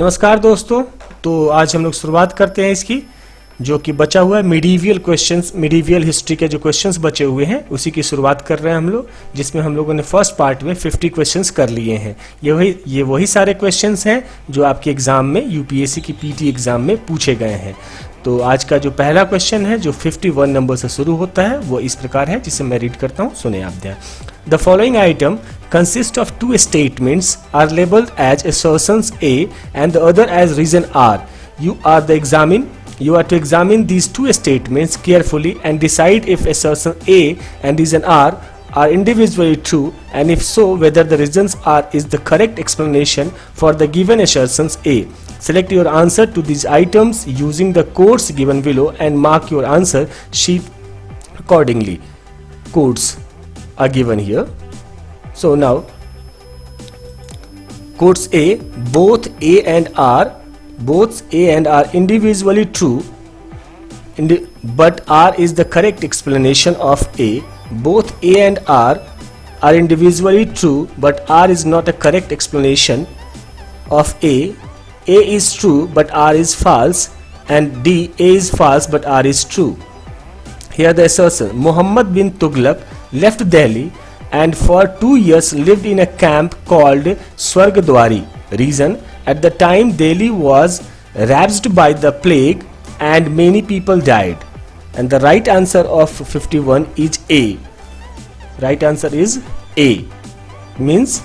नमस्कार दोस्तों। तो आज हम लोग शुरुआत करते हैं इसकी, जो कि बचा हुआ है मिडीवियल क्वेश्चंस, मिडीवियल हिस्ट्री के जो क्वेश्चंस बचे हुए हैं उसी की शुरुआत कर रहे हैं हम लोग, जिसमें हम लोगों ने फर्स्ट पार्ट में 50 क्वेश्चंस कर लिए हैं। ये वही सारे क्वेश्चंस हैं जो आपके एग्जाम में, यूपीएससी की पीटी एग्जाम में पूछे गए हैं। तो आज का जो पहला क्वेश्चन है जो 51 नंबर से शुरू होता है वो इस प्रकार है, जिसे मैं रीड करता हूँ, सुने आप ध्यान। The following item consists of two statements are labeled as assertions A and the other as reason R. You are to examine these two statements carefully and decide if assertion A and reason R are individually true, and if so, whether the reasons R is the correct explanation for the given assertions A. Select your answer to these items using the codes given below and mark your answer sheet accordingly. Codes are given here. So now codes A, both A and R individually true, but R is the correct explanation of A. Both A and R are individually true, but R is not a correct explanation of A. A is true but R is false, and D, A is false but R is true. Here the assertion: Muhammad bin Tughlaq left Delhi and for 2 years lived in a camp called Swargadwari. Reason: at the time Delhi was ravaged by the plague and many people died. And the right answer of 51 is A. Right answer is A. Means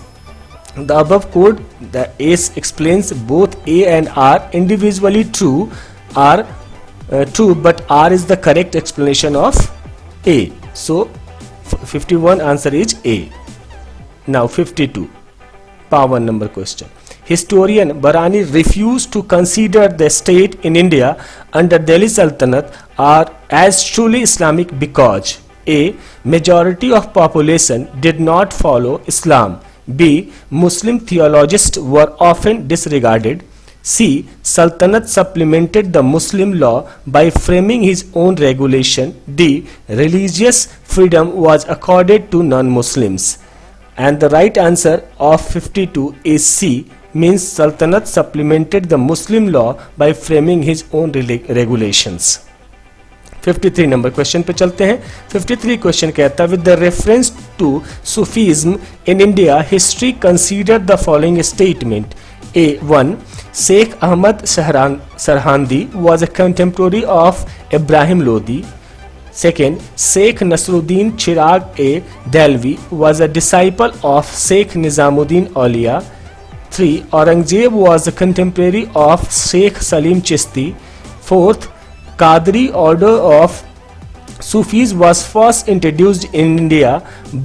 the above code, the A explains both A and R individually true, true, but R is the correct explanation of A. So 51 answer is A. Now 52, power number question. Historian Barani refused to consider the state in India under Delhi Sultanate as truly Islamic because A. Majority of population did not follow Islam. B. Muslim theologists were often disregarded. C. Sultanate supplemented the Muslim law by framing his own regulation. D. Religious freedom was accorded to non-Muslims. And the right answer of 52 is C, means Sultanate supplemented the Muslim law by framing his own regulations. 53 number question पे चलते हैं। 53 question कहता है, with the reference to Sufism in India history consider the following statement. A. 1. Sheikh Ahmad Sarhandi was a contemporary of Ibrahim Lodi. 2. Sheikh Nasruddin Chirag A. Dalvi was a disciple of Sheikh Nizamuddin Aulia. 3. Aurangzeb was a contemporary of Sheikh Salim Chishti. 4th, Qadri order of Sufis was first introduced in India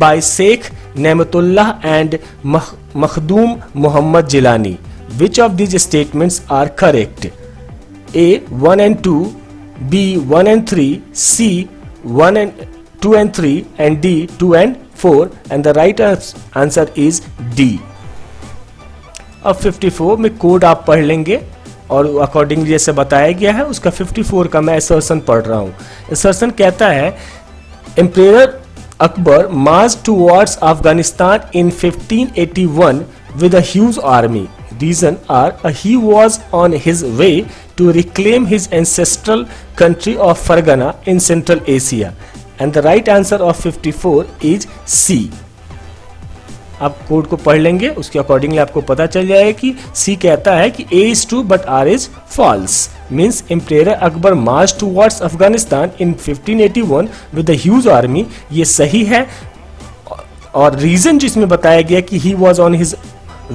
by Sheikh Nematullah and Makhdoom Muhammad Jilani. Which of these statements are correct? A. 1 and 2, B. 1 and 3, C. 1 and 2 and 3, and D. 2 and 4. And the right answer is D. अब 54 में code आप पढ़ लेंगे और accordingly जैसे बताया गया है उसका 54 का मैं असर्शन पढ़ रहा हूँ। असर्शन कहता है, emperor Akbar March towards Afghanistan in 1581 with a huge army. Reason are he was on his way to reclaim his ancestral country of Fargana in Central Asia. And the right answer of 54 is C. आप code को पढ़ लेंगे, उसके accordingly आपको पता चल जाएगा कि सी कहता है कि A is true but R is false. Means Emperor Akbar marched towards Afghanistan in 1581 with a huge army. ये सही है, और रीजन जिसमें बताया गया कि he was on his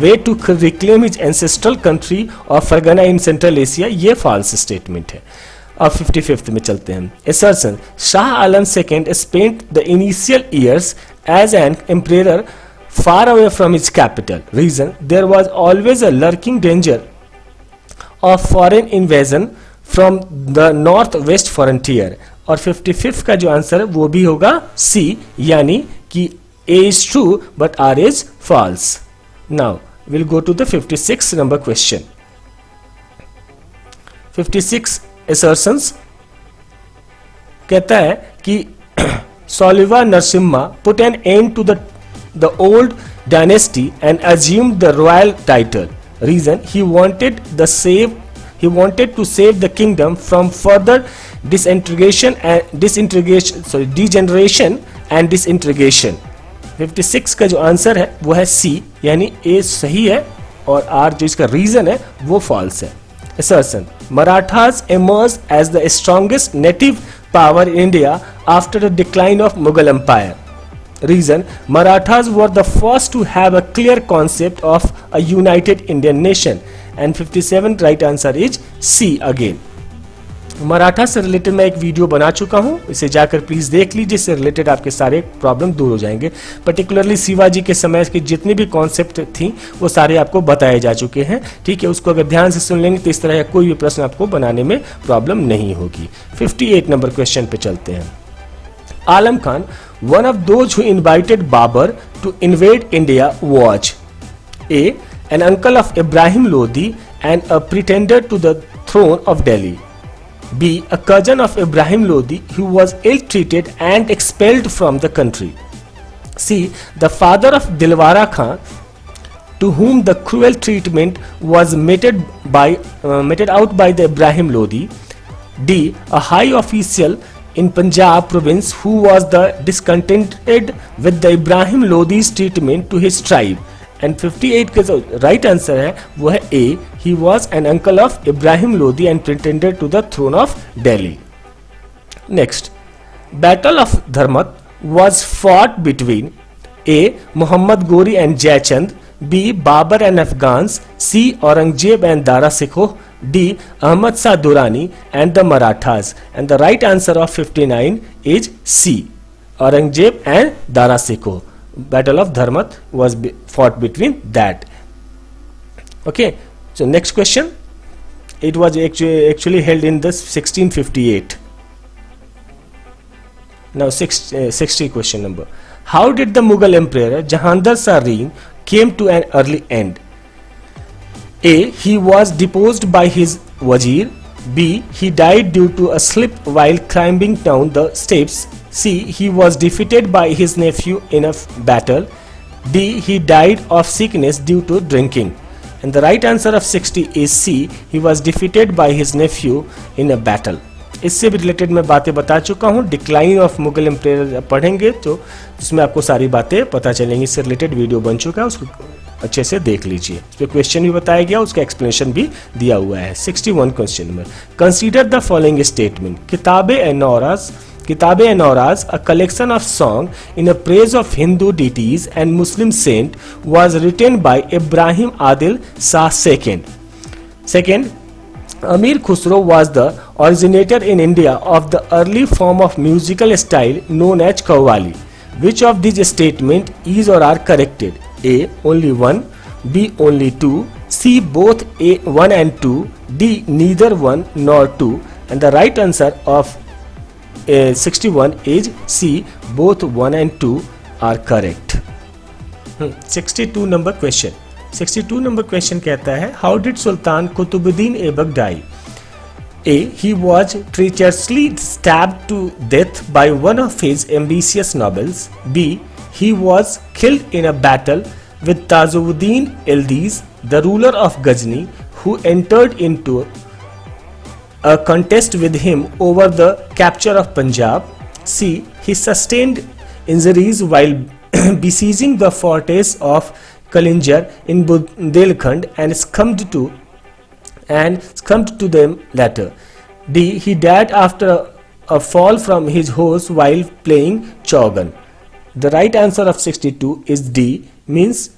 way to reclaim his ancestral country of Fargana in Central Asia, ये false statement है। अब 55th में चलते हैं। Assertion: Shah Alam II spent the initial years as an emperor far away from his capital. Reason: there was always a lurking danger of foreign invasion from the northwest frontier. और 55th का जो answer है वो भी होगा C, यानी कि A is true but R is false. Now we'll go to the 56th number question. 56 assertions कहता है कि Soliva Narasimha put an end to the old dynasty and assumed the royal title. Reason, he wanted to save the kingdom from further degeneration and disintegration. 56 का जो answer है वो है सी, यानी ए सही है और आर जो इसका रीजन है वो फॉल्स है. Assertion, Marathas emerged as the strongest native power in India after the decline of Mughal Empire. Reason, Marathas were the first to have a clear concept of a united Indian nation. And 57 right answer is C again. Maratha से related मैं एक video बना चुका हूं, इसे जाकर please देख लीजिए, इससे रिलेटेड आपके सारे प्रॉब्लम दूर हो जाएंगे. पर्टिकुलरली शिवाजी के समय की जितनी भी कॉन्सेप्ट थी वो सारे आपको बताए जा चुके हैं. ठीक है, उसको अगर ध्यान से सुन लेंगे तो इस तरह का कोई भी प्रश्न आपको बनाने में प्रॉब्लम नहीं होगी. 58 नंबर क्वेश्चन पे चलते हैं. Alam Khan, one of those who invited Babur to invade India was a an uncle of Ibrahim Lodi and a pretender to the throne of Delhi. B. A cousin of Ibrahim Lodi who was ill-treated and expelled from the country. C. The father of Dilwara Khan to whom the cruel treatment was meted out by the Ibrahim Lodi. D. A high official in Punjab province who was discontented with the Ibrahim Lodi's treatment to his tribe. And 58 का जो right answer है वो है A. He was an uncle of Ibrahim Lodi and pretended to the throne of Delhi. Next, battle of Dharmat was fought between A. Mohammad Ghori and Jaichand, B. Babur and Afghans, C. Aurangzeb and Dara Shikoh, D. Ahmad Shah Durrani and the Marathas. And the right answer of 59 is C. Aurangzeb and Dara Shikoh. Battle of Dharmat was fought between that. Okay, so next question, it was actually held in the 1658. Now 60 question number. How did the Mughal Emperor Jahandar Shah reign came to an early end? A. He was deposed by his wazir. B. He died due to a slip while climbing down the steps. C. He was defeated by his nephew in a battle. D. He died of sickness due to drinking. And the right answer of 60 is C. He was defeated by his nephew in a battle. इससे भी related मैं बातें बता चुका हूँ. Decline of Mughal empire पढ़ेंगे तो उसमें आपको सारी बातें पता चलेंगी. इससे रिलेटेड वीडियो बन चुका है, उसको अच्छे से देख लीजिए. इस पर क्वेश्चन भी बताया गया, उसका एक्सप्लेनेशन भी दिया हुआ है. 61 question number. Consider the following statement. Kitab-e-Nawraz, a collection of songs in a praise of Hindu deities and Muslim saint, was written by Ibrahim Adil Shah II. Second, Amir Khusro was the originator in India of the early form of musical style known as Qawwali. Which of these statements is or are corrected? A. Only one. B. Only two. C. Both A 1 and 2. D. Neither one nor two. And the right answer of 61 is C. Both 1 and 2 are correct. 62 number question. 62 number question कहता है, How did Sultan Qutbuddin Aibak die? A. He was treacherously stabbed to death by one of his ambitious nobles. B. He was killed in a battle with Tajuddin Ildiz, the ruler of Ghazni, who entered into a contest with him over the capture of Punjab. C. He sustained injuries while besieging the fortress of Kalinjar in Bundelkhand and succumbed to them later. D. He died after a fall from his horse while playing Chaugan. The right answer of 62 is D, means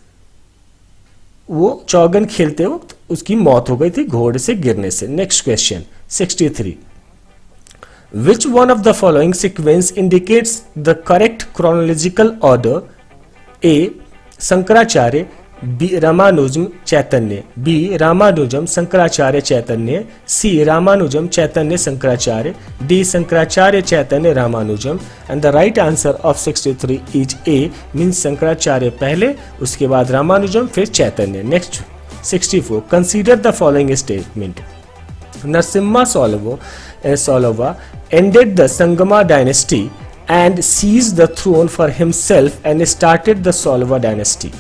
वो चौगन खेलते वक्त उसकी मौत हो गई थी घोड़े से गिरने से. Next question 63. Which one of the following sequence indicates the correct chronological order? A. Sankaracharya, B. Ramanujam Chaitanya, B. Ramanujam Sankaracharya Chaitanya, C. Ramanujam Chaitanya Sankaracharya, D. Sankaracharya Chaitanya Ramanujam. And the right answer of 63 is A, means Sankaracharya पहले, उसके बाद Ramanujam, फिर Chaitanya. Next 64. Consider the following statement. Narasimha Solava ended the Sangama dynasty and seized the throne for himself and started the Solava dynasty.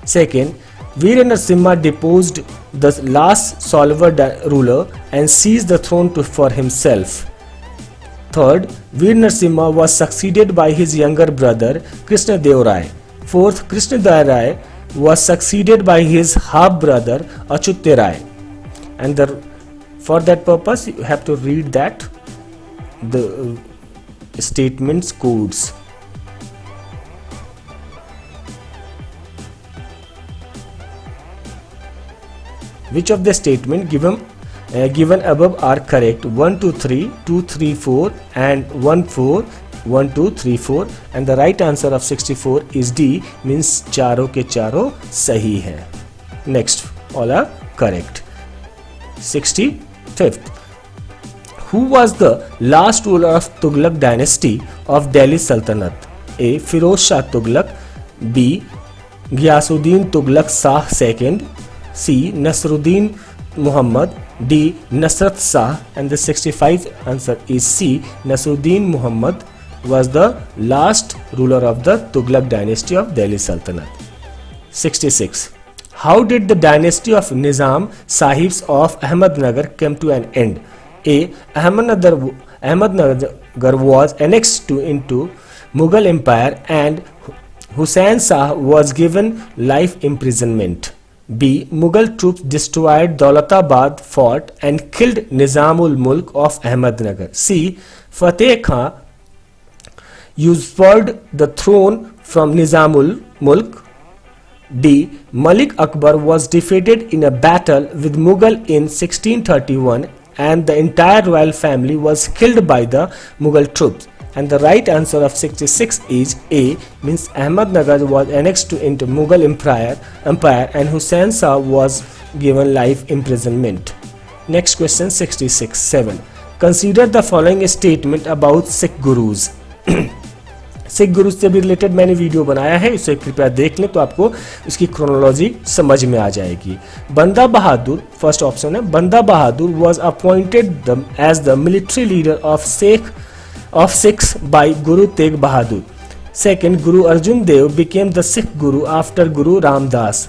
Second, Veer Narasimha deposed the last Solvar ruler and seized the throne for himself. Third, Veer Narasimha was succeeded by his younger brother Krishna Deo Rai. Fourth, Krishna Deo Rai was succeeded by his half brother Achutya Rai. And for that purpose you have to read that the statements codes. Which of the statement given above are correct? 1 2 3, 2 3 4 and 1 4, 1 2 3 4, and the right answer of 64 is D, means चारों के चारों सही है. Next, all are correct. 65th. Who was the last ruler of Tughlaq dynasty of Delhi Sultanate? A. Firoz Shah Tughlaq. B. Ghiyasuddin Tughlaq Shah II. C. Nasruddin Muhammad. D. Nasrat Shah. And the 65th answer is C. Nasruddin Muhammad was the last ruler of the Tughlaq dynasty of Delhi Sultanate. 66. How did the dynasty of Nizam Sahibs of Ahmednagar come to an end? A. Ahmednagar was annexed into Mughal Empire and Hussain Shah was given life imprisonment. B. Mughal troops destroyed Daulatabad fort and killed Nizamul Mulk of Ahmednagar. C. Fateh Khan usurped the throne from Nizamul Mulk. D. Malik Akbar was defeated in a battle with Mughal in 1631 and the entire royal family was killed by the Mughal troops. And the right answer of 66 is A, means Ahmednagar was annexed into Mughal Empire and Hussain Shah was given life imprisonment. Next question, 66.7. Consider the following statement about Sikh Gurus. Sikh गुरु से भी related मैंने video बनाया है, इसे कृपया देख लें तो आपको इसकी क्रोनोलॉजी समझ में आ जाएगी. बंदा बहादुर, फर्स्ट ऑप्शन है, Banda Bahadur was appointed as the military leader of Sikhs by Guru Tegh Bahadur. Second, Guru Arjun Dev became the Sikh Guru after Guru Ramdas.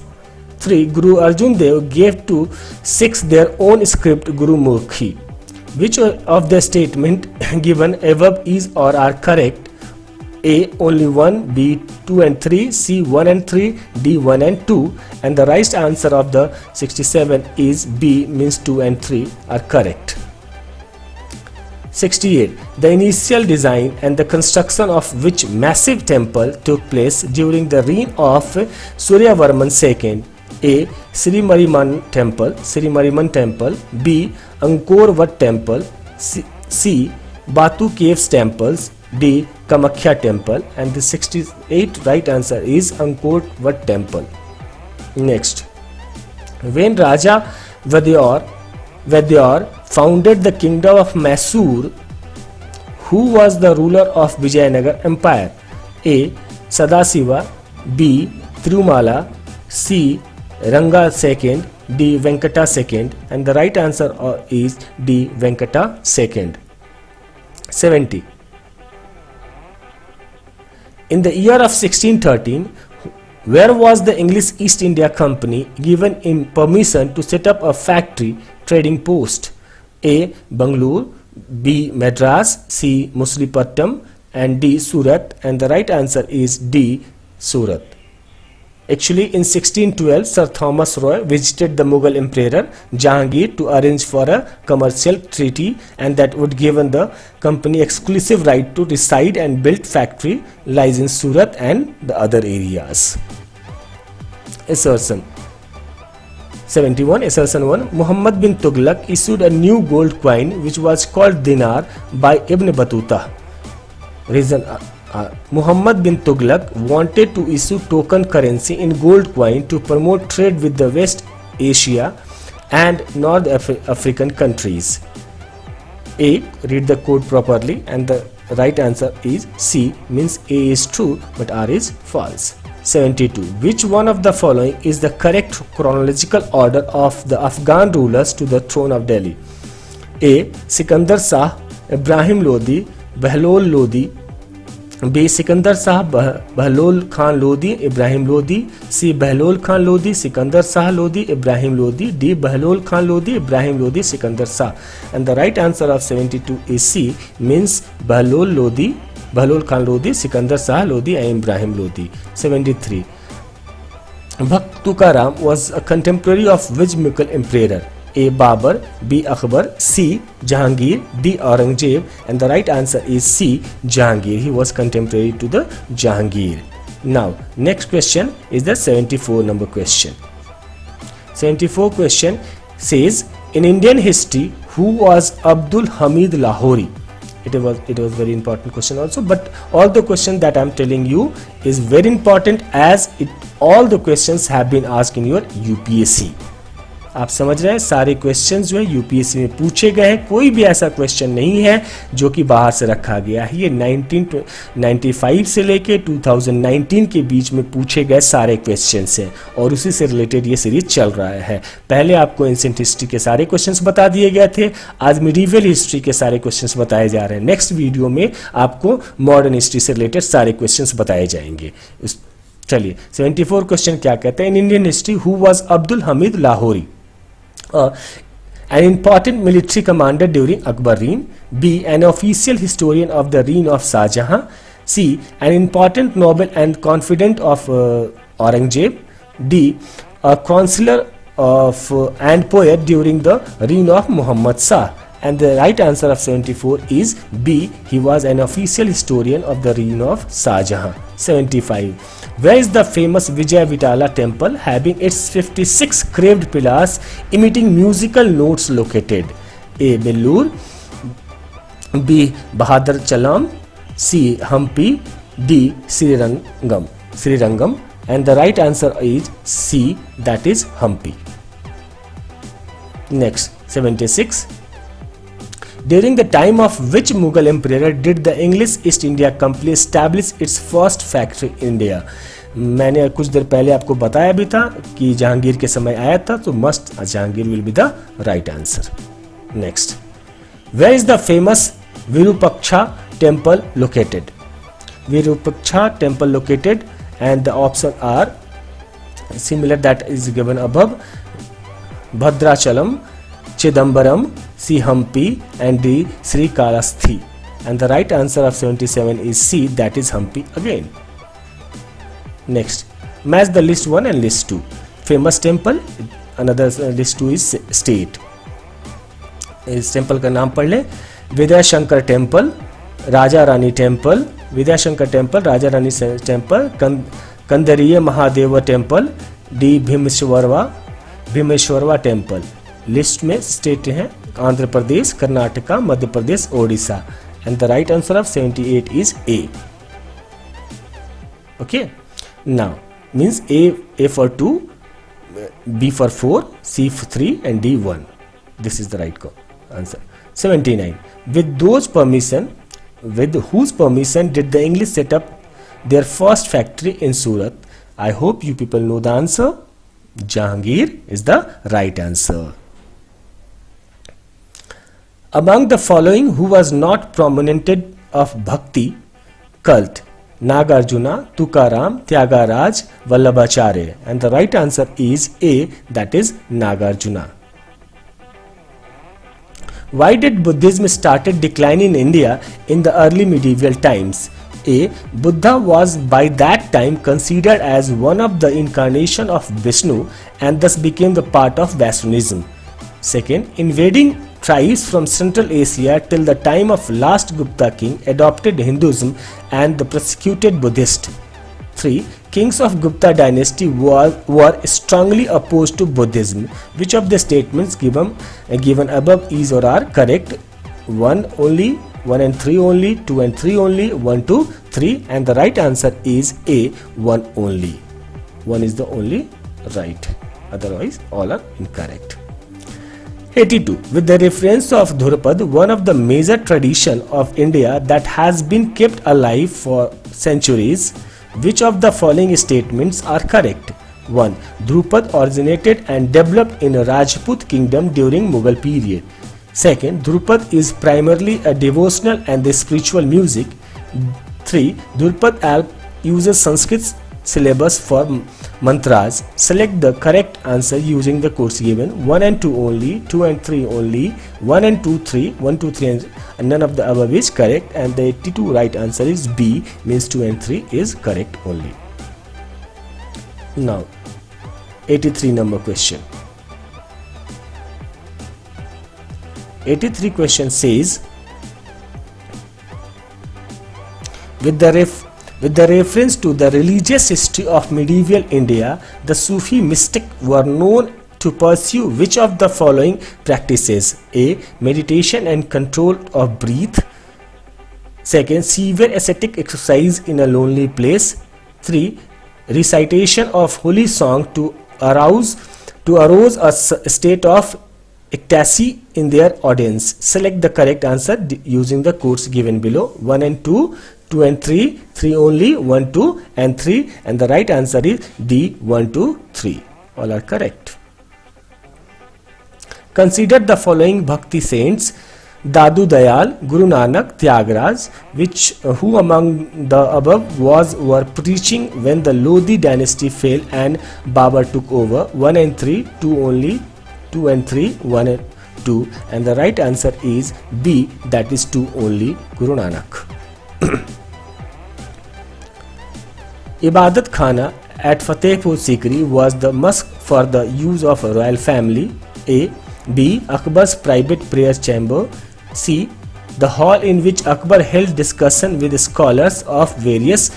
3. Guru Arjun Dev gave to Sikhs their own script Guru Mukhi. Which of the statement given above is or are correct? A. Only 1, B. 2 and 3, C. 1 and 3, D. 1 and 2, and the right answer of the 67 is B, means 2 and 3 are correct. 68. The initial design and the construction of which massive temple took place during the reign of Suryavarman II? A. Sri Mariman Temple, B. Angkor Wat Temple, C. Batu Caves Temples, D. Kamakhya Temple, and the 68 right answer is Angkor Wat Temple. Next, when Raja Vadyar founded the kingdom of Mysore, who was the ruler of Vijayanagar Empire? A. Sadasiva, B. Tirumala, C. Ranga II, D. Venkata II, and the right answer is D. Venkata II. 70. In the year of 1613, where was the English East India Company given in permission to set up a factory trading post? A. Bangalore, B. Madras, C. Muslipatam, and D. Surat, and the right answer is D. Surat. Actually, in 1612, Sir Thomas Roy visited the Mughal Emperor Jahangir to arrange for a commercial treaty, and that would give the company exclusive right to reside and build factory lies in Surat and the other areas. Assertion 71. Assertion 1. Muhammad bin Tughlaq issued a new gold coin which was called dinar by Ibn Battuta. Reason: Muhammad bin Tughlaq wanted to issue token currency in gold coin to promote trade with the West Asia and North African countries. A. Read the code properly, and the right answer is C, means A is true but R is false. 72. Which one of the following is the correct chronological order of the Afghan rulers to the throne of Delhi? A. Sikandar Shah, Ibrahim Lodi, Behlol Lodi, B Sikandar Shah Bahlol Khan Lodi Ibrahim Lodi, C Bahlol Khan Lodi Sikandar Shah Lodi Ibrahim Lodi, D Bahlol Khan Lodi Ibrahim Lodi Sikandar Shah. And the right answer of 72 is C, means Bahlol Khan Lodi Sikandar Shah Lodi and Ibrahim Lodi. 73 Bhakt Tukaram was a contemporary of which Mughal emperor? A. Babur, B. Akbar, C. Jahangir, D. Aurangzeb, and the right answer is C. Jahangir. He was contemporary to the Jahangir. Now, next question is the 74 number question. 74 question says, in Indian history, who was Abdul Hamid Lahori? It was very important question also, but all the questions that I am telling you is very important as all the questions have been asked in your UPSC. आप समझ रहे हैं, सारे questions जो है UPSC में पूछे गए हैं, कोई भी ऐसा क्वेश्चन नहीं है जो कि बाहर से रखा गया है। ये 1995 से लेके 2019 के बीच में पूछे गए सारे क्वेश्चंस हैं और उसी से रिलेटेड ये सीरीज चल रहा है। पहले आपको एंशिएंट हिस्ट्री के सारे क्वेश्चंस बता दिए गए थे, आज मिडीवल हिस्ट्री के सारे क्वेश्चंस बताए जा रहे हैं। नेक्स्ट वीडियो में आपको मॉडर्न हिस्ट्री से रिलेटेड सारे क्वेश्चंस बताए जाएंगे। चलिए 74 क्वेश्चन क्या कहते हैं, in Indian history who was Abdul Hamid Lahori? An important military commander during Akbar reign. B. An official historian of the reign of Shah Jahan. C. An important noble and confidant of Aurangzeb. D. A counselor of and poet during the reign of Muhammad Shah. And the right answer of 74 is B. He was an official historian of the reign of Shah Jahan. 75. Where is the famous Vijay Vitala temple having its 56 carved pillars emitting musical notes located? A. Bellur, B. Bahadur Chalam, C. Hampi, D. Srirangam, and the right answer is C, that is Hampi. Next, 76. During the time of which Mughal emperor did the English East India Company establish its first factory in India? मैंने कुछ देर पहले आपको बताया भी था कि जहांगीर के समय आया था, तो must Jahangir will be the right answer. Next, where is the famous Virupaksha temple located? Virupaksha temple located and the option are similar that is given above, Bhadrachalam, Chidambaram, C. Hampi, and D. Srikalahasti. And the right answer of 77 is C, that is Hampi again. Next, match the list 1 and list 2. Famous temple, another list 2 is state. इस temple का नाम पढ़ लें, Vidyashankar temple, Raja Rani temple, Vidyashankar temple, Raja Rani temple, Kandariya Mahadev temple, D Bhimeshwara temple. List में state हैं Andhra Pradesh, Karnataka, Madhya Pradesh, Odisha. And the right answer of 78 is A. Okay, now means A for 2, B for 4, C for 3 and D 1. This is the right answer. 79. With whose permission did the English set up their first factory in Surat? I hope you people know the answer. Jahangir is the right answer. Among the following, who was not prominent of Bhakti cult? Nagarjuna, Tukaram, Tyagaraj, Vallabhacharya. And the right answer is A, that is Nagarjuna. Why did Buddhism started declining in India in the early medieval times? A. Buddha was by that time considered as one of the incarnation of Vishnu and thus became the part of Vaishnavism. Second, invading tribes from Central Asia till the time of last Gupta king adopted Hinduism and the persecuted Buddhist. 3. Kings of Gupta dynasty were strongly opposed to Buddhism. Which of the statements given above is or are correct? 1 and 3 only, 2 and 3 only, 1, 2, 3, and the right answer is A, 1 only. 1 is the only right, otherwise all are incorrect. 82. With the reference of Dhurpad, one of the major tradition of India that has been kept alive for centuries, which of the following statements are correct? 1. Dhrupad originated and developed in a Rajput kingdom during Mughal period. Second, Dhrupad is primarily a devotional and spiritual music. 3. Drupad app uses Sanskrit syllabus for mantras. Select the correct answer using the codes given. 1 and 2 only, 2 and 3 only, 1 and 2, 3, 1, 2, 3 and none of the above is correct, and the 82 right answer is B, means 2 and 3 is correct only. Now 83 number question. 83 question says, with the reference to the religious history of medieval India, the Sufi mystics were known to pursue which of the following practices? A. Meditation and control of breath. Second, severe ascetic exercise in a lonely place. 3. Recitation of holy song to arouse a state of ecstasy in their audience. Select the correct answer using the codes given below. 1 and 2, 2 and 3, 3 only, 1, 2 and 3, and the right answer is D, 1, 2, 3. All are correct. Consider the following Bhakti saints: Dadu Dayal, Guru Nanak, Tyagaraja, who among the above were preaching when the Lodi dynasty fell and Babur took over? 1 and 3, 2 only, 2 and 3, 1 and 2, and the right answer is B, that is 2 only, Guru Nanak. Ibadat Khana at Fatehpur Sikri was the mosque for the use of a royal family. A. B. Akbar's private prayer chamber. C. The hall in which Akbar held discussion with scholars of various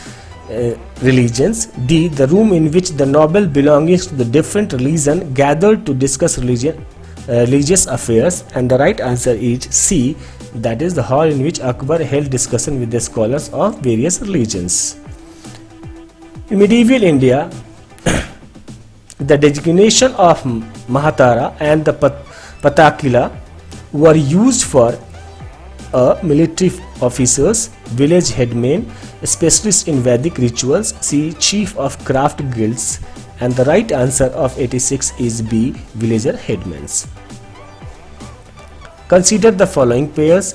religions. D. The room in which the noble belonging to the different religion gathered to discuss religious affairs, and the right answer is C, that is the hall in which Akbar held discussion with the scholars of various religions. In medieval India, the designation of Mahatara and the Patakila were used for military officers, village headmen, specialists in Vedic rituals. C. Chief of craft guilds, and the right answer of 86 is B, villager headmen. Consider the following pairs: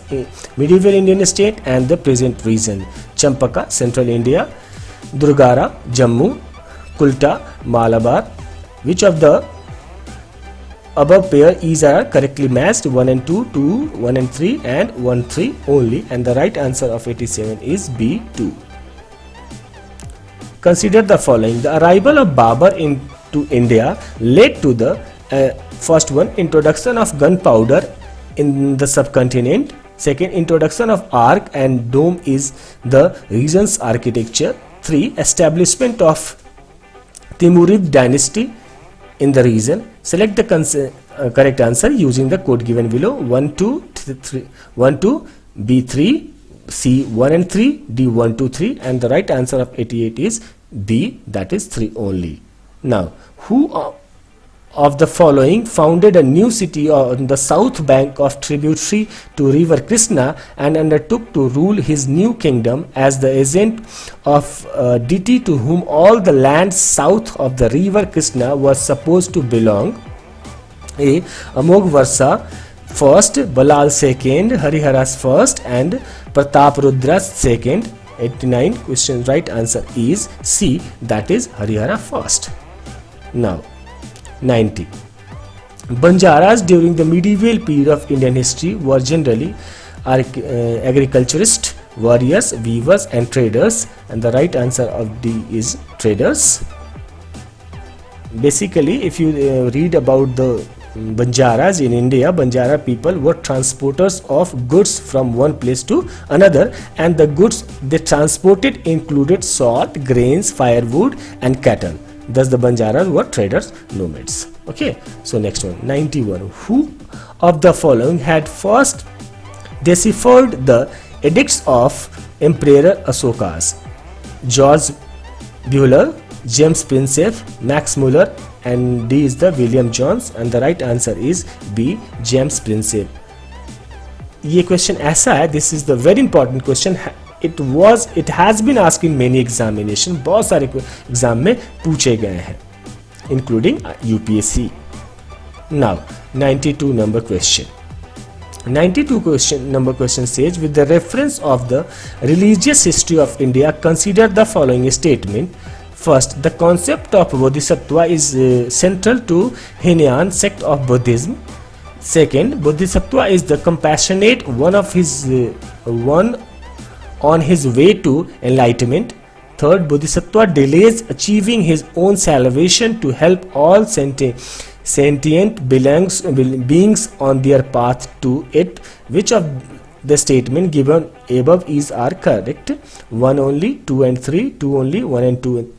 medieval Indian state and the present region. Champaka, Central India; Durgara, Jammu; Kulta, Malabar. Which of the above pair is are correctly matched? 1 and 2, 2, 1 and 3, and 1, 3 only, and the right answer of 87 is B, 2. Consider the following: the arrival of Babur into India led to the first one, introduction of gunpowder in the subcontinent. Second, introduction of arch and dome is the region's architecture. 3. Establishment of Timurid dynasty in the region. Select the correct answer using the code given below. 1, 2, 3, 1, 2, B, 3, C, 1 and 3, D, 1, 2, 3, and the right answer of 88 is B, that is 3 only. Now, who of the following founded a new city on the south bank of tributary to river Krishna and undertook to rule his new kingdom as the agent of a deity to whom all the lands south of the river Krishna was supposed to belong? A. Amogvarsa first, Balal second, Harihara's first, and Prataprudra second. 89 question right answer is C, that is Harihara first. Now 90. Banjaras during the medieval period of Indian history were generally agriculturists, warriors, weavers and traders, and the right answer of D is traders. Basically, if you read about the Banjaras in India, Banjara people were transporters of goods from one place to another, and the goods they transported included salt, grains, firewood and cattle. Thus the Banjaras were traders, nomads. Okay, so next one, 91. Who of the following had first deciphered the edicts of Emperor Ashokas? George Buehler, James Prinsep, Max Muller, and D is the William Jones, and the right answer is B, James Prinsep. ये question ऐसा है, this is the very important question. it has been asked in many examination, बहुत सारे exam में पूछे गए हैं including UPSC. Now 92 number question. 92 question says, with the reference of the religious history of India, consider the following statement. First, the concept of Bodhisattva is central to Hinayan sect of Buddhism. Second, Bodhisattva is the compassionate one on his way to enlightenment. Third, Bodhisattva delays achieving his own salvation to help all sentient beings on their path to it. Which of the statement given above are correct? 1 only, 2 and 3, 2 only, 1 and 2 and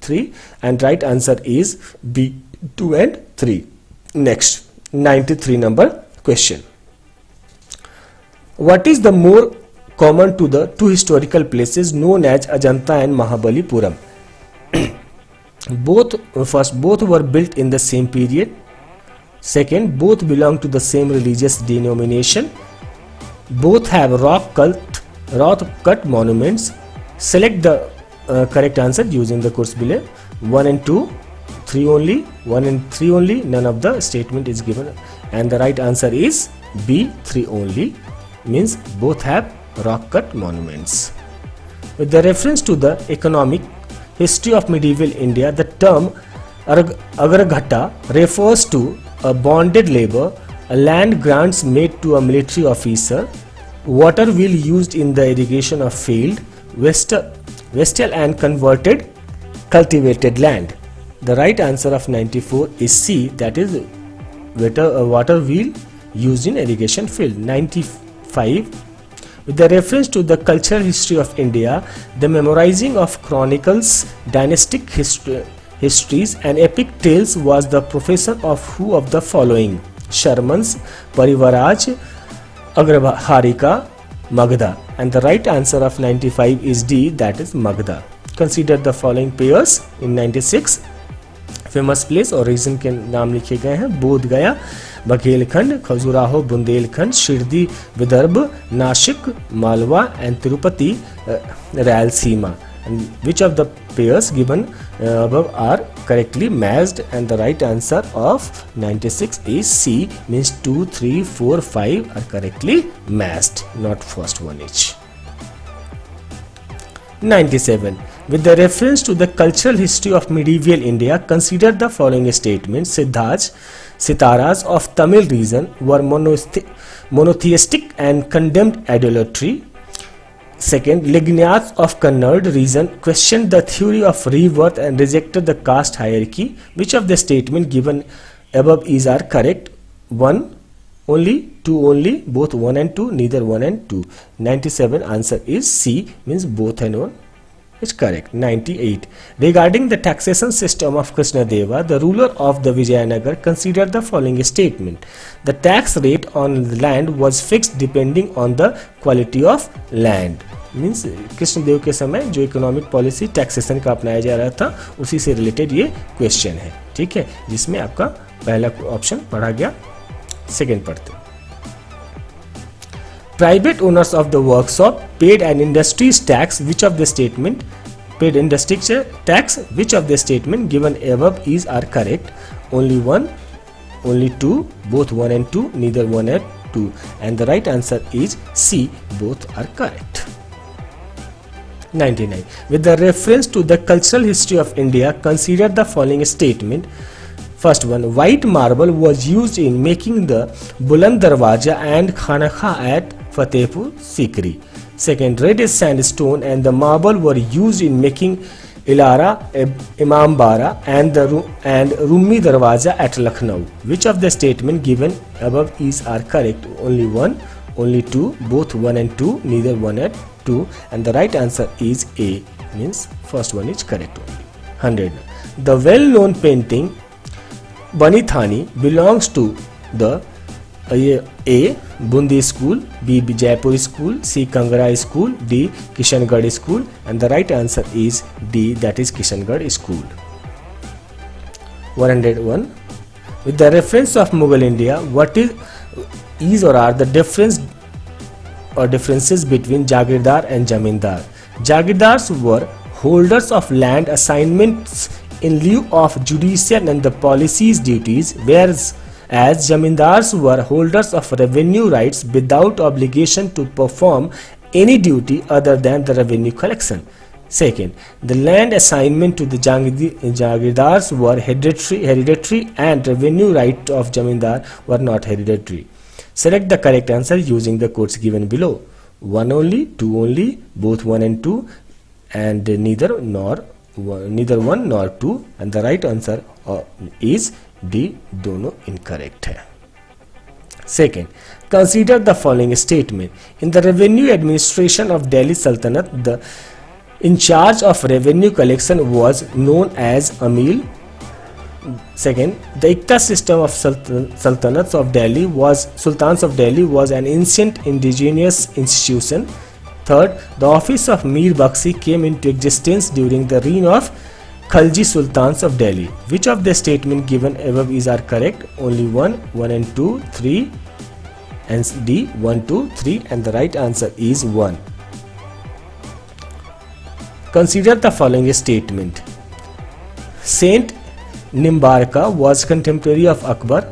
3, and right answer is B, 2 and 3. Next, 93 number question. What is the more common to the two historical places known as Ajanta and Mahabalipuram? Both were built in the same period. Second, both belong to the same religious denomination. Both have rock cut monuments. Select the correct answer using the course below. 1 and 2, 3 only, 1 and 3 only, none of the statement is given, and the right answer is B, 3 only, means both have rock cut monuments. With the reference to the economic history of medieval India, the term Agarghata refers to a bonded labor, a land grants made to a military officer, water wheel used in the irrigation of field, vestal and converted cultivated land. The right answer of 94 is C, that is water wheel used in irrigation field. 95. With the reference to the cultural history of India, the memorizing of chronicles, dynastic histories and epic tales was the profession of who of the following? Sharmans, Parivaraj, Agraharika, Magda, and the right answer of 95 is D, that is Magda. Consider the following pairs in 96. Famous place और region के नाम लिखे गए हैं: Bodh Gaya, Baghelkhand, Khajuraho, Bundelkhand, Shirdi Vidarbha, Nashik Malwa and Tirupati Rayalaseema. Which of the pairs given above are correctly matched, and the right answer of 96 is C, means 2, 3, 4, 5 are correctly matched, not first one each. 97. With the reference to the cultural history of medieval India, consider the following statements. Siddhas, Sitaras of Tamil region were monotheistic and condemned idolatry. Second, Lignaits of Kannada region questioned the theory of rebirth and rejected the caste hierarchy. Which of the statement given above are correct? 1 only, 2 only, both 1 and 2, neither 1 and 2. 97 answer is C, means both and 1 is correct. 98. Regarding the taxation system of Krishnadeva, the ruler of the Vijayanagar, considered the following statement. The tax rate on land was fixed depending on the quality of land. Means Krishnadeva के समय जो economic policy taxation का अपनाया जा रहा था उसी से रिलेटेड ये क्वेश्चन है. ठीक है, जिसमें आपका पहला ऑप्शन पढ़ा गया. सेकेंड पढ़ते हैं. Private owners of the workshop paid an industry's tax. Which of the statement paid industry's tax? Which of the statement given above are correct? Only 1, only 2, both 1 and 2, neither 1 and 2, and the right answer is C, both are correct. 99. With the reference to the cultural history of India, consider the following statement. First one, white marble was used in making the Buland Darwaja and Khanakha at Fatehpur Sikri. Second, red sandstone and the marble were used in making Ilara, Imambara and Rumi Darwaja at Lucknow. Which of the statement given above are correct? Only 1, only 2, both 1 and 2, neither 1 and 2, and the right answer is A, means first one is correct only. 100. The well-known painting Bani Thani belongs to the A. Bundi School, B. Jaipur School, C. Kangra School, D. Kishangarh School, and the right answer is D, that is Kishangarh School. 101. With the reference of Mughal India, what is or are the differences between Jagirdar and Jamindar? Jagirdars were holders of land assignments in lieu of judicial and the policy's duties, whereas as zamindars were holders of revenue rights without obligation to perform any duty other than the revenue collection. Second, the land assignment to the jagirdars were hereditary and revenue right of jamindar were not hereditary. Select the correct answer using the codes given below. 1 only, 2 only, both 1 and 2, and neither 1 nor 2, and the right answer is D, दोनों incorrect है. Second, consider the following statement. In the revenue administration of Delhi Sultanate, the in charge of revenue collection was known as Amil. Second, the Ikta system of sultans of Delhi was an ancient indigenous institution. Third, the office of Mir Bakshi came into existence during the reign of Khalji Sultans of Delhi. Which of the statement given above is are correct? Only 1 and 2, 3, and D 1, 2, 3, and the right answer is 1. Consider the following statement. Saint Nimbarka was contemporary of Akbar.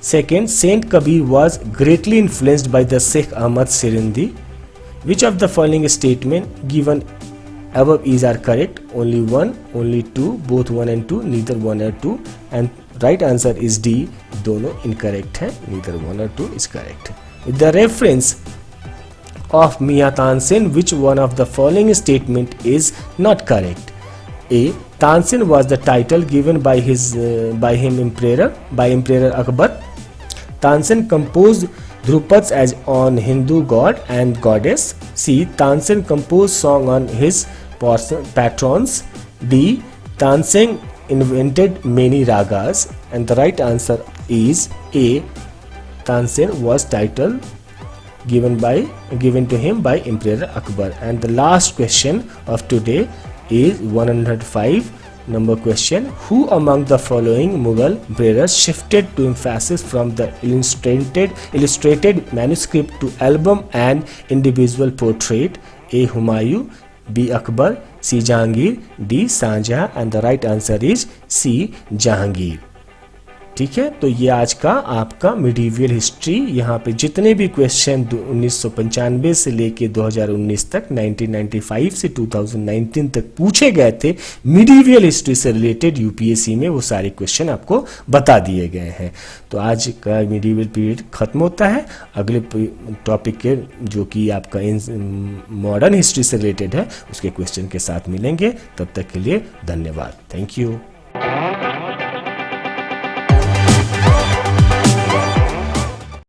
Second, Saint Kabir was greatly influenced by the Sheikh Ahmad Sirindi. Which of the following statement given above is are correct? Only 1, only 2, both 1 and 2, neither 1 or 2, and right answer is D, दोनों incorrect है, neither 1 or 2 is correct. With the reference of Mia Tansen, which one of the following statement is not correct? A. Tansen was the title given by Emperor Akbar. Tansen composed Dhrupads as on Hindu god and goddess. C. Tansen composed song on his patrons. D. Tansen invented many ragas, and the right answer is A. Tansen was title given to him by Emperor Akbar. And the last question of today is 105 number question. Who among the following Mughal emperors shifted to emphasis from the illustrated manuscript to album and individual portrait? A. Humayun, B. Akbar, C. Jahangir, D. Shahjahan, and the right answer is C. Jahangir. ठीक है, तो ये आज का आपका medieval history. यहाँ पे जितने भी क्वेश्चन 1995 से लेके 2019 तक, 1995 से 2019 तक पूछे गए थे मिडीवियल हिस्ट्री से रिलेटेड यूपीएससी में, वो सारे क्वेश्चन आपको बता दिए गए हैं. तो आज का मिडीवियल पीरियड खत्म होता है. अगले टॉपिक के जो कि आपका मॉडर्न हिस्ट्री से रिलेटेड है उसके क्वेश्चन के साथ मिलेंगे. तब तक के लिए धन्यवाद. Thank you.